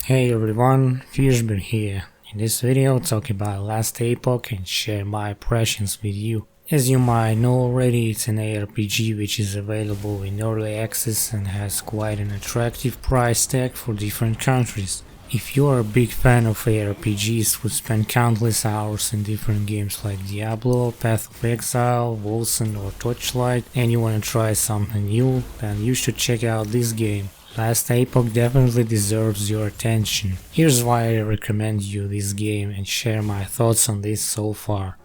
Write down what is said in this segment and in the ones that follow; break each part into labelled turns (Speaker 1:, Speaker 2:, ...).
Speaker 1: Hey everyone, Firzj here. In this video I'll talk about last Epoch and share my impressions with you. As you might know already, it's an ARPG which is available in early access and has quite an attractive price tag for different countries. If you are a big fan of ARPGs who spend countless hours in different games like Diablo, Path of Exile, Wolcen or Torchlight and you want to try something new, then you should check out this game. Last Epoch definitely deserves your attention. Here's why I recommend you this game and share my thoughts on this so far.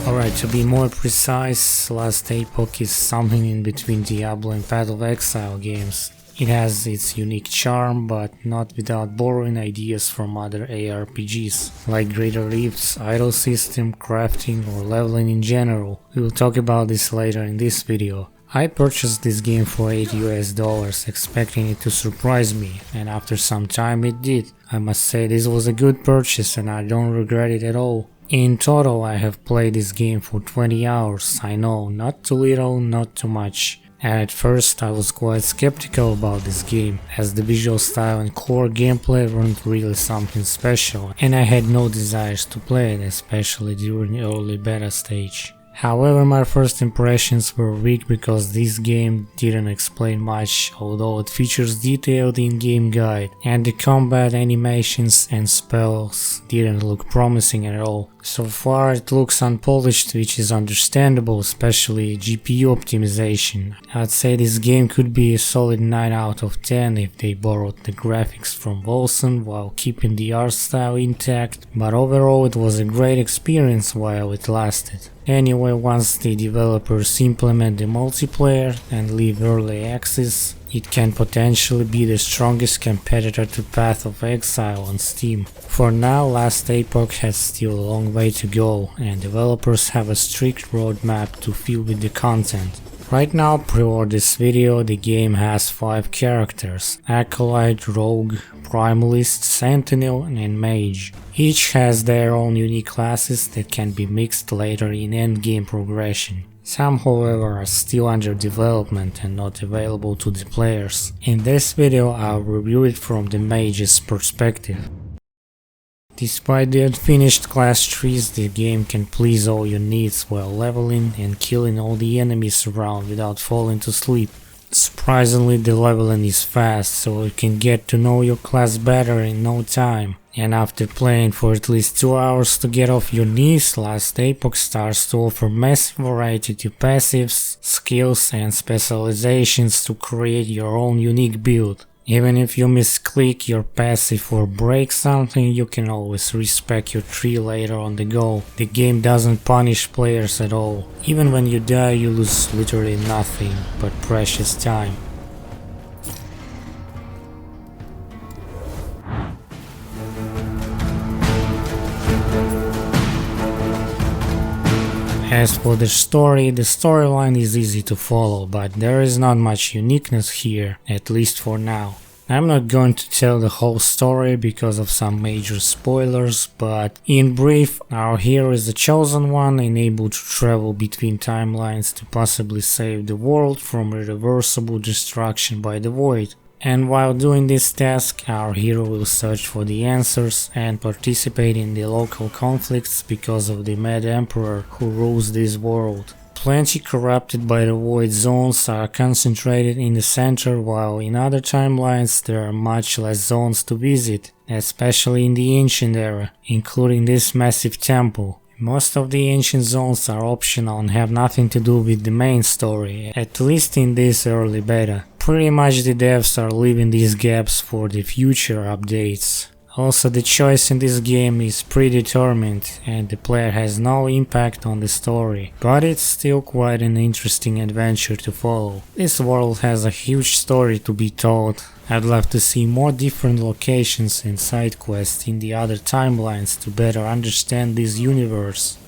Speaker 1: Alright, to be more precise, Last Epoch is something in between Diablo and Path of Exile games. It has its unique charm, but not without borrowing ideas from other ARPGs, like greater rifts, idle system, crafting or leveling in general. We will talk about this later in this video. I purchased this game for $8 expecting it to surprise me, and after some time it did. I must say this was a good purchase and I don't regret it at all. In total I have played this game for 20 hours, I know, not too little, not too much. At first I was quite skeptical about this game, as the visual style and core gameplay weren't really something special, and I had no desires to play it, especially during the early beta stage. However, my first impressions were weak because this game didn't explain much, although it features detailed in-game guide, and the combat animations and spells didn't look promising at all. So far it looks unpolished, which is understandable, especially GPU optimization. I'd say this game could be a solid 9 out of 10 if they borrowed the graphics from Wolcen while keeping the art style intact, but overall it was a great experience while it lasted. Anyway, once the developers implement the multiplayer and leave early access, it can potentially be the strongest competitor to Path of Exile on Steam. For now, Last Epoch has still a long way to go, and developers have a strict roadmap to fill with the content. Right now, pre-order this video, the game has 5 characters: Acolyte, Rogue, Primalist, Sentinel and Mage. Each has their own unique classes that can be mixed later in endgame progression. Some, however, are still under development and not available to the players. In this video I'll review it from the Mage's perspective. Despite the unfinished class trees, the game can please all your needs while leveling and killing all the enemies around without falling to sleep. Surprisingly, the leveling is fast, so you can get to know your class better in no time. And after playing for at least 2 hours to get off your knees, Last Epoch starts to offer massive variety to passives, skills and specializations to create your own unique build. Even if you misclick your passive or break something, you can always respec your tree later on the go. The game doesn't punish players at all. Even when you die, you lose literally nothing but precious time. As for the storyline is easy to follow, but there is not much uniqueness here, at least for now. I'm not going to tell the whole story because of some major spoilers, but in brief, our hero is the chosen one and able to travel between timelines to possibly save the world from irreversible destruction by the Void. And while doing this task, our hero will search for the answers and participate in the local conflicts because of the Mad Emperor who rules this world. Plenty corrupted by the Void zones are concentrated in the center, while in other timelines there are much less zones to visit, especially in the ancient era, including this massive temple. Most of the ancient zones are optional and have nothing to do with the main story, at least in this early beta. Pretty much the devs are leaving these gaps for the future updates. Also, the choice in this game is predetermined and the player has no impact on the story, but it's still quite an interesting adventure to follow. This world has a huge story to be told. I'd love to see more different locations and side quests in the other timelines to better understand this universe.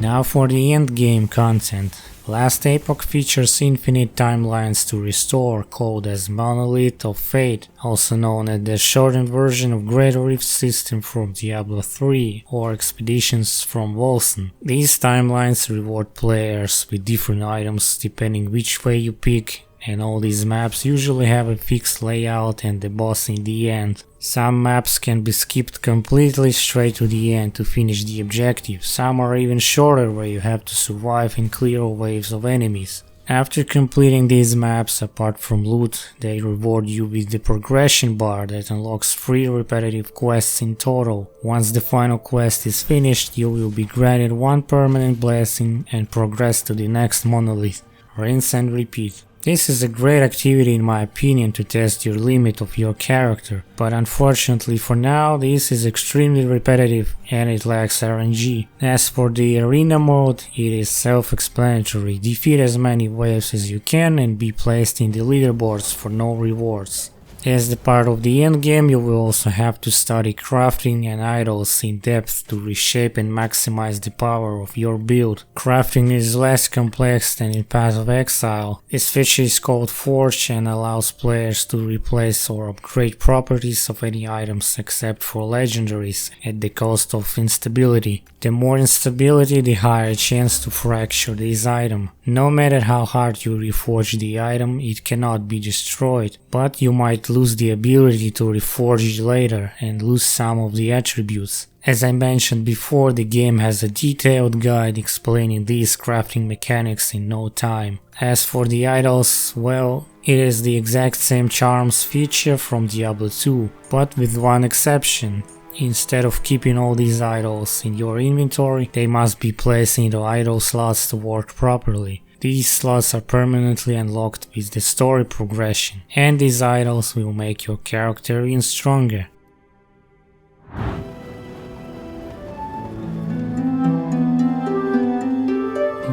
Speaker 1: Now for the endgame content. Last Epoch features infinite timelines to restore, called as Monolith of Fate, also known as the shortened version of Great Rift system from Diablo 3 or Expeditions from Wolcen. These timelines reward players with different items depending which way you pick, and all these maps usually have a fixed layout and the boss in the end. Some maps can be skipped completely straight to the end to finish the objective, some are even shorter where you have to survive and clear waves of enemies. After completing these maps, apart from loot, they reward you with the progression bar that unlocks 3 repetitive quests in total. Once the final quest is finished, you will be granted 1 permanent blessing and progress to the next monolith. Rinse and repeat. This is a great activity in my opinion to test your limit of your character, but unfortunately for now this is extremely repetitive and it lacks RNG. As for the arena mode, it is self-explanatory. Defeat as many waves as you can and be placed in the leaderboards for no rewards. As the part of the endgame, you will also have to study crafting and idols in depth to reshape and maximize the power of your build. Crafting is less complex than in Path of Exile. This feature is called Firzj and allows players to replace or upgrade properties of any items except for legendaries at the cost of instability. The more instability, the higher chance to fracture this item. No matter how hard you reforge the item, it cannot be destroyed, but you might lose the ability to reforge it later and lose some of the attributes. As I mentioned before, the game has a detailed guide explaining these crafting mechanics in no time. As for the idols, well, it is the exact same charms feature from Diablo 2, but with one exception. Instead of keeping all these idols in your inventory, they must be placed into idol slots to work properly. These slots are permanently unlocked with the story progression, and these idols will make your character even stronger.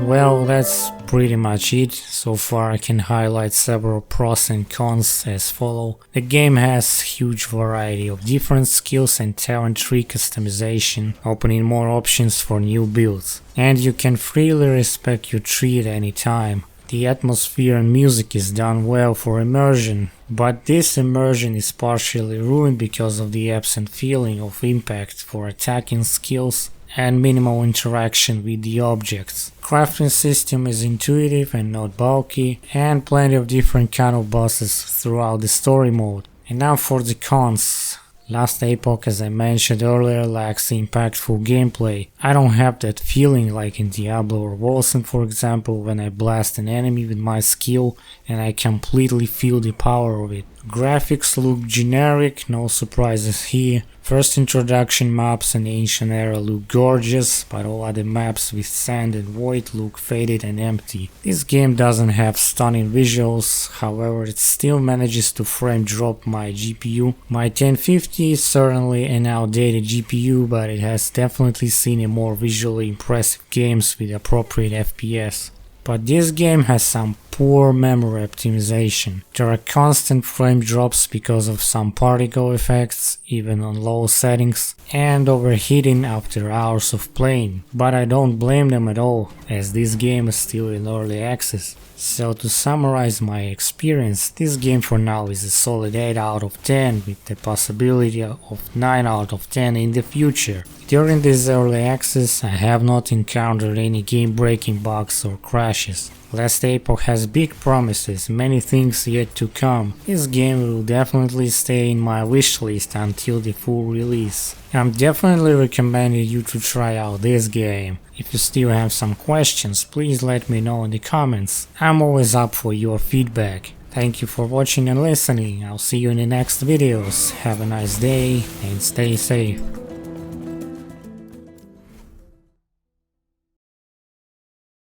Speaker 1: Well, that's pretty much it. So far I can highlight several pros and cons as follow. The game has huge variety of different skills and talent tree customization, opening more options for new builds. And you can freely respec your tree at any time. The atmosphere and music is done well for immersion, but this immersion is partially ruined because of the absent feeling of impact for attacking skills and minimal interaction with the objects. Crafting system is intuitive and not bulky, and plenty of different kind of bosses throughout the story mode. And now for the cons. Last Epoch, as I mentioned earlier, lacks impactful gameplay. I don't have that feeling like in Diablo or Wolcen, for example, when I blast an enemy with my skill and I completely feel the power of it. Graphics look generic, no surprises here. First introduction maps and Ancient Era look gorgeous, but all other maps with sand and void look faded and empty. This game doesn't have stunning visuals, however it still manages to frame drop my GPU. My 1050 is certainly an outdated GPU, but it has definitely seen a more visually impressive games with appropriate FPS. But this game has some poor memory optimization. There are constant frame drops because of some particle effects, even on low settings, and overheating after hours of playing. But I don't blame them at all, as this game is still in early access. So to summarize my experience, this game for now is a solid 8 out of 10 with the possibility of 9 out of 10 in the future. During this early access I have not encountered any game-breaking bugs or crashes. Last Epoch has big promises, many things yet to come. This game will definitely stay in my wishlist until the full release. I'm definitely recommending you to try out this game. If you still have some questions, please let me know in the comments. I'm always up for your feedback. Thank you for watching and listening. I'll see you in the next videos. Have a nice day and stay safe.